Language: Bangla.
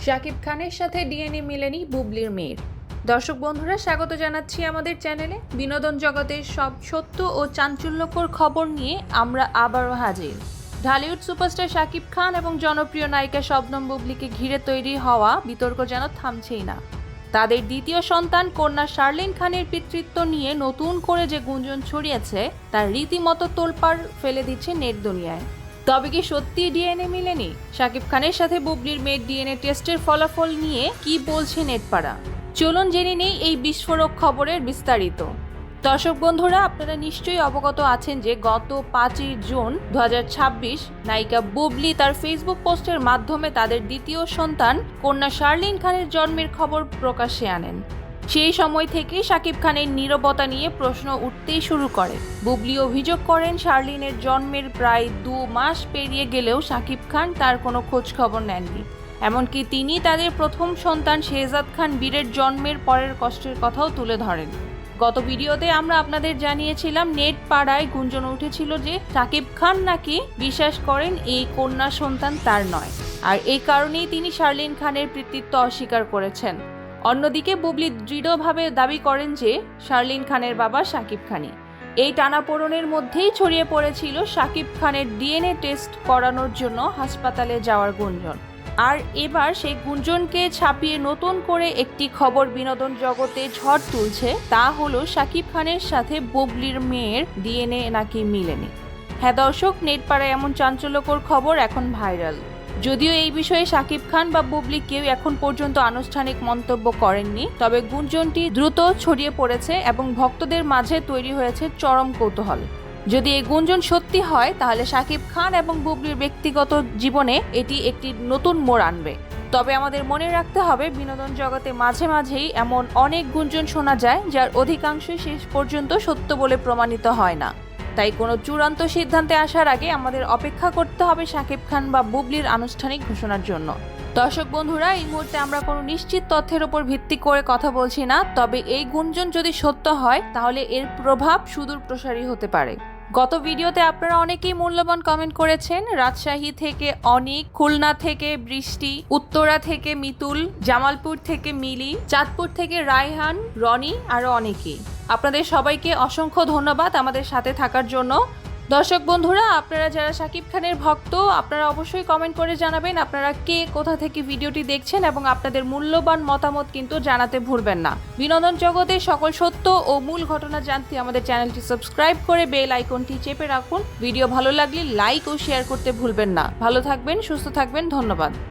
শাকিব খানের সাথে ডিএনএ মেলেনি বুবলির মেয়ের। দর্শক বন্ধুরা, স্বাগত জানাচ্ছি আমাদের চ্যানেলে। বিনোদন জগতের সব সত্য ও চাঞ্চল্যকর খবর নিয়ে আমরা আবারও হাজির। ঢালিউড সুপারস্টার শাকিব খান এবং জনপ্রিয় নায়িকা শবনম বুবলিকে ঘিরে তৈরি হওয়া বিতর্ক যেন থামছেই না। তাদের দ্বিতীয় সন্তান কন্যা শার্লিন খানের পিতৃত্ব নিয়ে নতুন করে যে গুঞ্জন ছড়িয়েছে তার রীতিমতো তোলপাড় ফেলে দিচ্ছে নেট দুনিয়ায়। তবে কি সত্যি ডিএনএ মিলেনি? শাকিব খানের সাথে বুবলির মেয়ের ডিএনএ টেস্টের ফলাফল নিয়ে কি বলছে নেটপাড়া? চলুন জেনে নেই এই বিস্ফোরক খবরের বিস্তারিত। দর্শক বন্ধুরা, আপনারা নিশ্চয়ই অবগত আছেন যে গত 5 জুন 2026 নায়িকা বুবলি তার ফেসবুক পোস্টের মাধ্যমে তাদের দ্বিতীয় সন্তান কন্যা শার্লিন খানের জন্মের খবর প্রকাশ্যে আনেন। সেই সময় থেকে শাকিব খানের নীরবতা নিয়ে প্রশ্ন উঠতেই শুরু করে। বুবলি অভিযোগ করেন, শার্লিনের জন্মের প্রায় 2 মাস পেরিয়ে গেলেও শাকিব খান তার কোনো খোঁজ খবর নেননি। এমনকি তিনি তাদের প্রথম সন্তান শেহজাদ খান বীরের জন্মের পরের কষ্টের কথাও তুলে ধরেন। গত ভিডিওতে আমরা আপনাদের জানিয়েছিলাম, নেট পাড়ায় গুঞ্জন উঠেছিল যে শাকিব খান নাকি বিশ্বাস করেন এই কন্যা সন্তান তার নয়, আর এই কারণেই তিনি শার্লিন খানের পিতৃত্ব অস্বীকার করেছেন। অন্যদিকে বুবলি দৃঢ়ভাবে দাবি করেন যে শার্লিন খানের বাবা শাকিব খানই। এই টানাপোড়েনের মধ্যেই ছড়িয়ে পড়েছিল শাকিব খানের ডিএনএ টেস্ট করানোর জন্য হাসপাতালে যাওয়ার গুঞ্জন। আর এবার সেই গুঞ্জনকে ছাপিয়ে নতুন করে একটি খবর বিনোদন জগতে ঝড় তুলছে, তা হলো শাকিব খানের সাথে বুবলির মেয়ের ডিএনএ নাকি মিলেনি। হ্যাঁ দর্শক, নেটপাড়ায় এমন চাঞ্চল্যকর খবর এখন ভাইরাল। যদিও এই বিষয়ে শাকিব খান বা বুবলি কেউ এখন পর্যন্ত আনুষ্ঠানিক মন্তব্য করেননি, তবে গুঞ্জনটি দ্রুত ছড়িয়ে পড়েছে এবং ভক্তদের মাঝে তৈরি হয়েছে চরম কৌতূহল। যদি এই গুঞ্জন সত্যি হয় তাহলে শাকিব খান এবং বুবলির ব্যক্তিগত জীবনে এটি একটি নতুন মোড় আনবে। তবে আমাদের মনে রাখতে হবে, বিনোদন জগতে মাঝে মাঝেই এমন অনেক গুঞ্জন শোনা যায় যার অধিকাংশই শেষ পর্যন্ত সত্য বলে প্রমাণিত হয় না। তাই কোনো চূড়ান্ত সিদ্ধান্তে আসার আগে আমাদের অপেক্ষা করতে হবে শাকিব খান বা বুবলির আনুষ্ঠানিক ঘোষণার জন্য। দর্শক বন্ধুরা, এই মুহূর্তে আমরা কোনো নিশ্চিত তথ্যের উপর ভিত্তি করে কথা বলছি না, তবে এই গুঞ্জন যদি সত্য হয় তাহলে এর প্রভাব সুদূর প্রসারী হতে পারে। গত ভিডিওতে আপনারা অনেকেই মূল্যবান কমেন্ট করেছেন। রাজশাহী থেকে অনিক, খুলনা থেকে বৃষ্টি, উত্তরা থেকে মিতুল, জামালপুর থেকে মিলি, চাঁদপুর থেকে রায়হান, রনি আরও অনেকেই। আপনাদের সবাইকে অসংখ্য ধন্যবাদ আমাদের সাথে থাকার জন্য। দর্শক বন্ধুরা, আপনারা যারা শাকিব খানের ভক্ত, আপনারা অবশ্যই কমেন্ট করে জানাবেন আপনারা কে কোথা থেকে ভিডিওটি দেখছেন এবং আপনাদের মূল্যবান মতামত কিন্তু জানাতে ভুলবেন না। বিনোদন জগতের সকল সত্য ও মূল ঘটনা জানতে আমাদের চ্যানেলটি সাবস্ক্রাইব করে বেল আইকনটি চেপে রাখুন। ভিডিও ভালো লাগলে লাইক ও শেয়ার করতে ভুলবেন না। ভালো থাকবেন, সুস্থ থাকবেন, ধন্যবাদ।